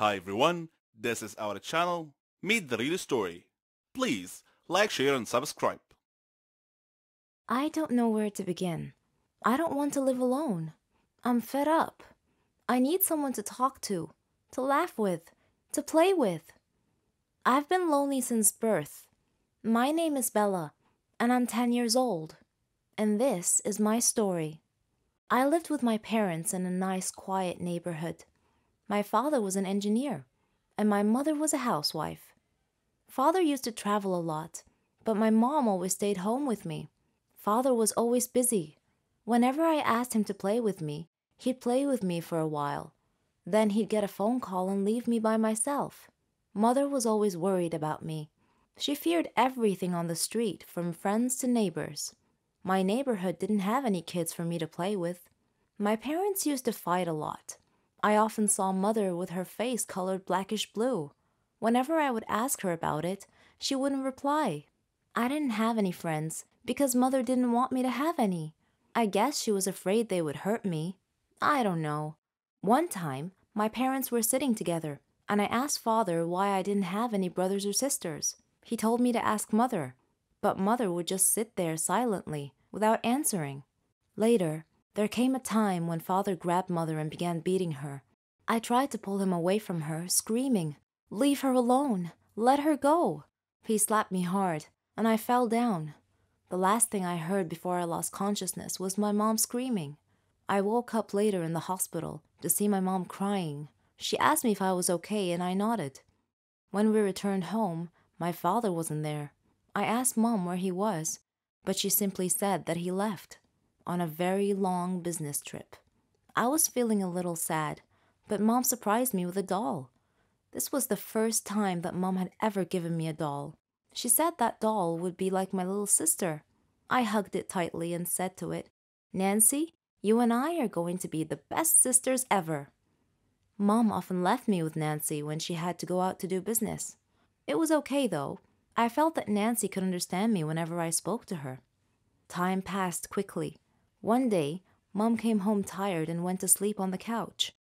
Hi everyone, this is our channel, Meet the Real Story. Please like, share and subscribe. I don't know where to begin. I don't want to live alone. I'm fed up. I need someone to talk to laugh with, to play with. I've been lonely since birth. My name is Bella, and I'm 10 years old. And this is my story. I lived with my parents in a nice, quiet neighborhood. My father was an engineer, and my mother was a housewife. Father used to travel a lot, but my mom always stayed home with me. Father was always busy. Whenever I asked him to play with me, he'd play with me for a while. Then he'd get a phone call and leave me by myself. Mother was always worried about me. She feared everything on the street, from friends to neighbors. My neighborhood didn't have any kids for me to play with. My parents used to fight a lot. I often saw Mother with her face colored blackish blue. Whenever I would ask her about it, she wouldn't reply. I didn't have any friends because Mother didn't want me to have any. I guess she was afraid they would hurt me. I don't know. One time, my parents were sitting together, and I asked Father why I didn't have any brothers or sisters. He told me to ask Mother, but Mother would just sit there silently, without answering. Later, there came a time when Father grabbed Mother and began beating her. I tried to pull him away from her, screaming, "Leave her alone! Let her go!" He slapped me hard, and I fell down. The last thing I heard before I lost consciousness was my mom screaming. I woke up later in the hospital to see my mom crying. She asked me if I was okay, and I nodded. When we returned home, my father wasn't there. I asked Mom where he was, but she simply said that he left on a very long business trip. I was feeling a little sad, but Mom surprised me with a doll. This was the first time that Mom had ever given me a doll. She said that doll would be like my little sister. I hugged it tightly and said to it, "Nancy, you and I are going to be the best sisters ever." Mom often left me with Nancy when she had to go out to do business. It was okay though. I felt that Nancy could understand me whenever I spoke to her. Time passed quickly. One day, Mom came home tired and went to sleep on the couch.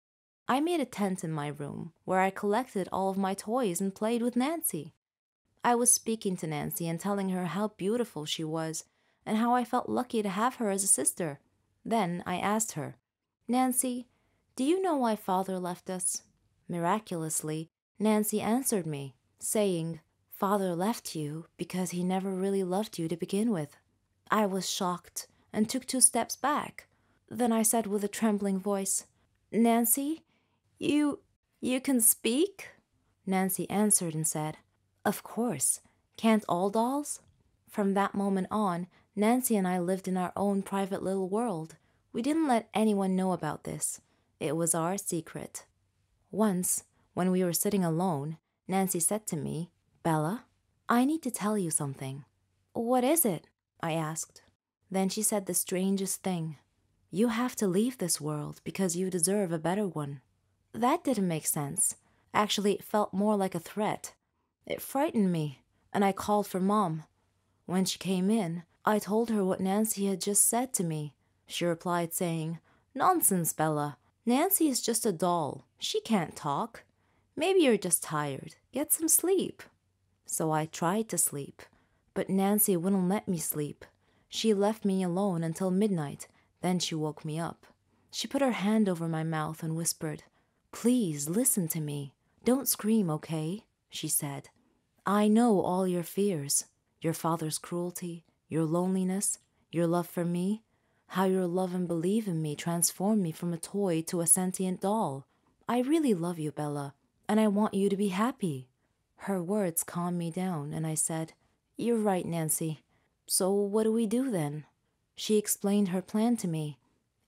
I made a tent in my room where I collected all of my toys and played with Nancy. I was speaking to Nancy and telling her how beautiful she was and how I felt lucky to have her as a sister. Then I asked her, "Nancy, do you know why Father left us?" Miraculously, Nancy answered me, saying, "Father left you because he never really loved you to begin with." I was shocked and took 2 steps back. Then I said with a trembling voice, "Nancy, you you can speak?" Nancy answered and said, "Of course. Can't all dolls?" From that moment on, Nancy and I lived in our own private little world. We didn't let anyone know about this. It was our secret. Once, when we were sitting alone, Nancy said to me, "Bella, I need to tell you something." "What is it?" I asked. Then she said the strangest thing. "You have to leave this world because you deserve a better one." That didn't make sense. Actually, it felt more like a threat. It frightened me, and I called for Mom. When she came in, I told her what Nancy had just said to me. She replied saying, "Nonsense, Bella. Nancy is just a doll. She can't talk. Maybe you're just tired. Get some sleep." So I tried to sleep, but Nancy wouldn't let me sleep. She left me alone until midnight, then she woke me up. She put her hand over my mouth and whispered, "Please listen to me. Don't scream, okay?" she said. "I know all your fears, your father's cruelty, your loneliness, your love for me, how your love and belief in me transformed me from a toy to a sentient doll. I really love you, Bella, and I want you to be happy." Her words calmed me down, and I said, "You're right, Nancy. So what do we do then?" She explained her plan to me.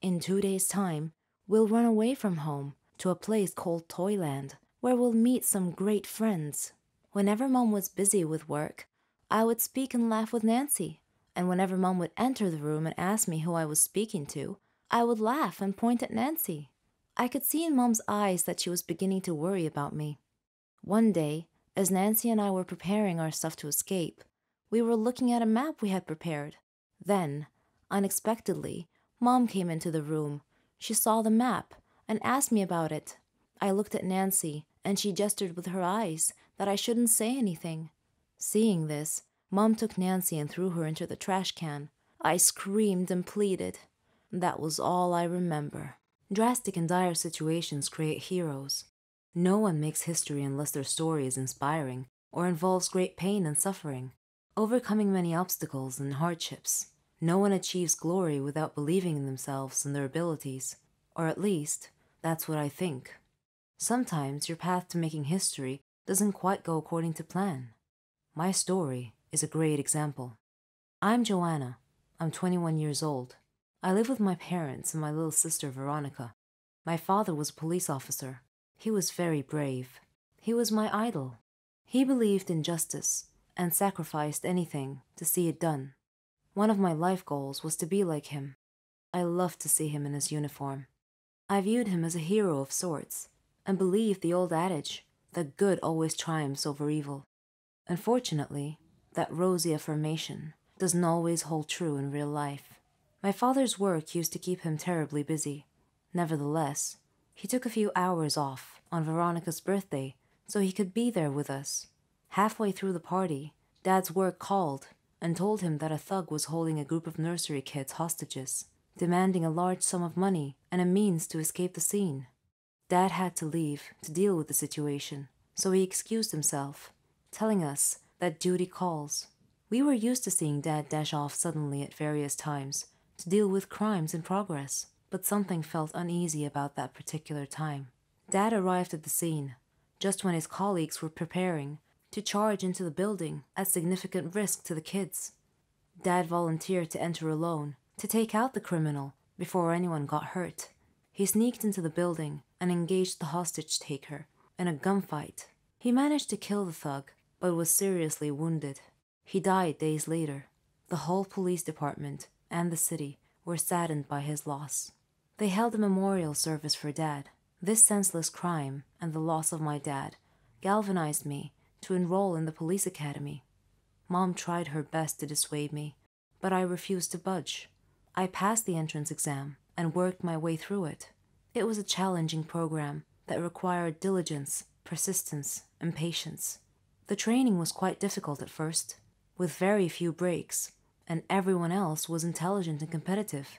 "In 2 days' time, we'll run away from home to a place called Toyland, where we'll meet some great friends." Whenever Mom was busy with work, I would speak and laugh with Nancy, and whenever Mom would enter the room and ask me who I was speaking to, I would laugh and point at Nancy. I could see in Mom's eyes that she was beginning to worry about me. One day, as Nancy and I were preparing our stuff to escape, we were looking at a map we had prepared. Then, unexpectedly, Mom came into the room. She saw the map and asked me about it. I looked at Nancy, and she gestured with her eyes that I shouldn't say anything. Seeing this, Mom took Nancy and threw her into the trash can. I screamed and pleaded. That was all I remember. Drastic and dire situations create heroes. No one makes history unless their story is inspiring or involves great pain and suffering, overcoming many obstacles and hardships. No one achieves glory without believing in themselves and their abilities, or at least, that's what I think. Sometimes your path to making history doesn't quite go according to plan. My story is a great example. I'm Joanna. I'm 21 years old. I live with my parents and my little sister Veronica. My father was a police officer. He was very brave. He was my idol. He believed in justice and sacrificed anything to see it done. One of my life goals was to be like him. I loved to see him in his uniform. I viewed him as a hero of sorts and believed the old adage that good always triumphs over evil. Unfortunately, that rosy affirmation doesn't always hold true in real life. My father's work used to keep him terribly busy. Nevertheless, he took a few hours off on Veronica's birthday so he could be there with us. Halfway through the party, Dad's work called and told him that a thug was holding a group of nursery kids hostages, demanding a large sum of money and a means to escape the scene. Dad had to leave to deal with the situation, so he excused himself, telling us that duty calls. We were used to seeing Dad dash off suddenly at various times to deal with crimes in progress, but something felt uneasy about that particular time. Dad arrived at the scene just when his colleagues were preparing to charge into the building at significant risk to the kids. Dad volunteered to enter alone to take out the criminal before anyone got hurt. He sneaked into the building and engaged the hostage taker in a gunfight. He managed to kill the thug, but was seriously wounded. He died days later. The whole police department and the city were saddened by his loss. They held a memorial service for Dad. This senseless crime and the loss of my dad galvanized me to enroll in the police academy. Mom tried her best to dissuade me, but I refused to budge. I passed the entrance exam and worked my way through it. It was a challenging program that required diligence, persistence, and patience. The training was quite difficult at first, with very few breaks, and everyone else was intelligent and competitive.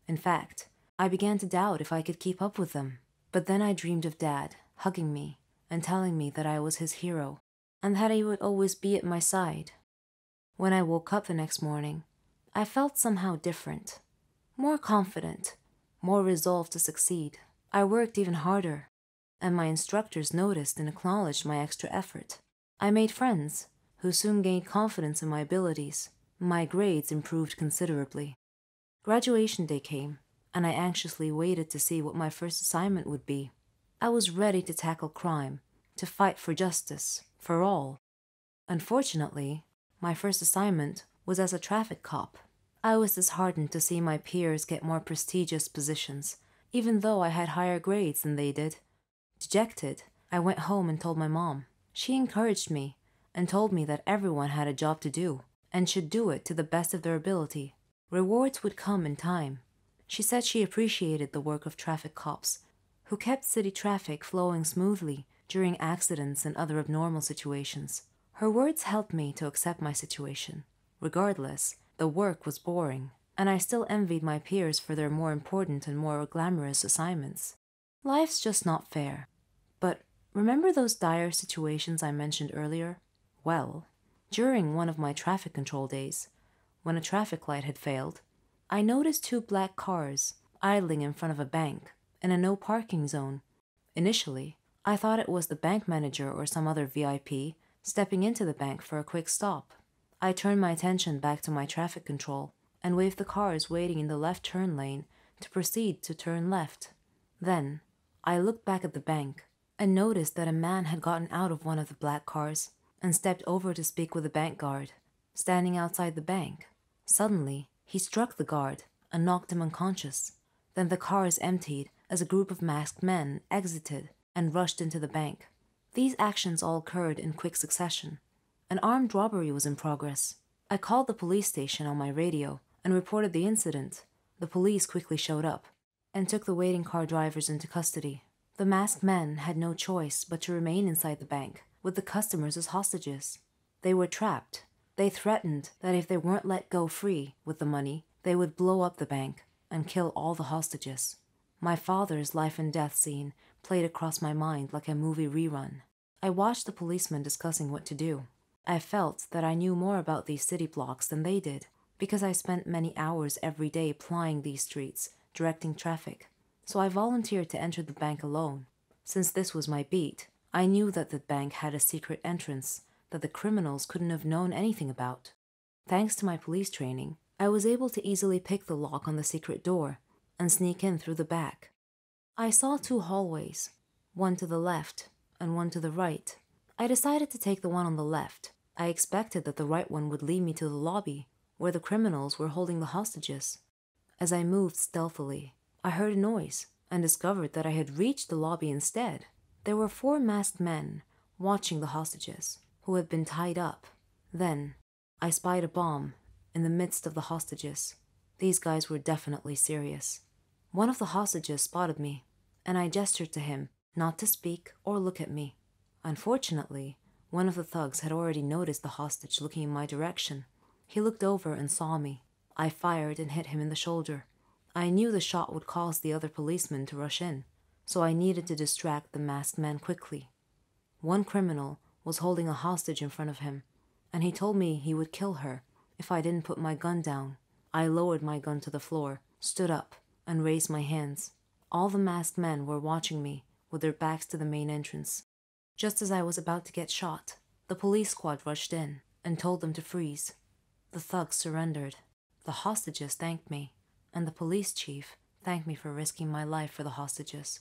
In fact, I began to doubt if I could keep up with them. But then I dreamed of Dad hugging me and telling me that I was his hero and that he would always be at my side. When I woke up the next morning, I felt somehow different, more confident, more resolved to succeed. I worked even harder, and my instructors noticed and acknowledged my extra effort. I made friends who soon gained confidence in my abilities. My grades improved considerably. Graduation day came, and I anxiously waited to see what my first assignment would be. I was ready to tackle crime, to fight for justice, for all. Unfortunately, my first assignment was as a traffic cop. I was disheartened to see my peers get more prestigious positions, even though I had higher grades than they did. Dejected, I went home and told my mom. She encouraged me and told me that everyone had a job to do and should do it to the best of their ability. Rewards would come in time. She said she appreciated the work of traffic cops, who kept city traffic flowing smoothly during accidents and other abnormal situations. Her words helped me to accept my situation. Regardless, the work was boring, and I still envied my peers for their more important and more glamorous assignments. Life's just not fair. But remember those dire situations I mentioned earlier? Well, during one of my traffic control days, when a traffic light had failed, I noticed 2 black cars idling in front of a bank in a no parking zone. Initially, I thought it was the bank manager or some other VIP stepping into the bank for a quick stop. I turned my attention back to my traffic control and waved the cars waiting in the left turn lane to proceed to turn left. Then, I looked back at the bank and noticed that a man had gotten out of one of the black cars and stepped over to speak with the bank guard, standing outside the bank. Suddenly, he struck the guard and knocked him unconscious. Then the cars emptied as a group of masked men exited and rushed into the bank. These actions all occurred in quick succession. An armed robbery was in progress. I called the police station on my radio and reported the incident. The police quickly showed up and took the waiting car drivers into custody. The masked men had no choice but to remain inside the bank, with the customers as hostages. They were trapped. They threatened that if they weren't let go free with the money, they would blow up the bank and kill all the hostages. My father's life and death scene played across my mind like a movie rerun. I watched the policemen discussing what to do. I felt that I knew more about these city blocks than they did, because I spent many hours every day plying these streets, directing traffic. So I volunteered to enter the bank alone. Since this was my beat, I knew that the bank had a secret entrance that the criminals couldn't have known anything about. Thanks to my police training, I was able to easily pick the lock on the secret door and sneak in through the back. I saw 2 hallways, one to the left and one to the right. I decided to take the one on the left. I expected that the right one would lead me to the lobby, where the criminals were holding the hostages. As I moved stealthily, I heard a noise and discovered that I had reached the lobby instead. There were 4 masked men watching the hostages, who had been tied up. Then, I spied a bomb in the midst of the hostages. These guys were definitely serious. One of the hostages spotted me, and I gestured to him not to speak or look at me. Unfortunately, one of the thugs had already noticed the hostage looking in my direction. He looked over and saw me. I fired and hit him in the shoulder. I knew the shot would cause the other policemen to rush in, so I needed to distract the masked man quickly. One criminal was holding a hostage in front of him, and he told me he would kill her if I didn't put my gun down. I lowered my gun to the floor, stood up, and raised my hands. All the masked men were watching me, with their backs to the main entrance. Just as I was about to get shot, the police squad rushed in and told them to freeze. The thugs surrendered. The hostages thanked me, and the police chief thanked me for risking my life for the hostages.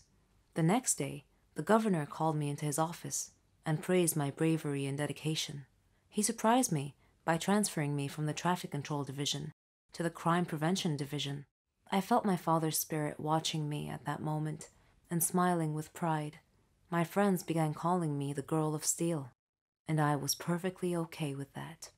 The next day, the governor called me into his office and praised my bravery and dedication. He surprised me by transferring me from the traffic control division to the crime prevention division. I felt my father's spirit watching me at that moment and smiling with pride. My friends began calling me the Girl of Steel, and I was perfectly okay with that.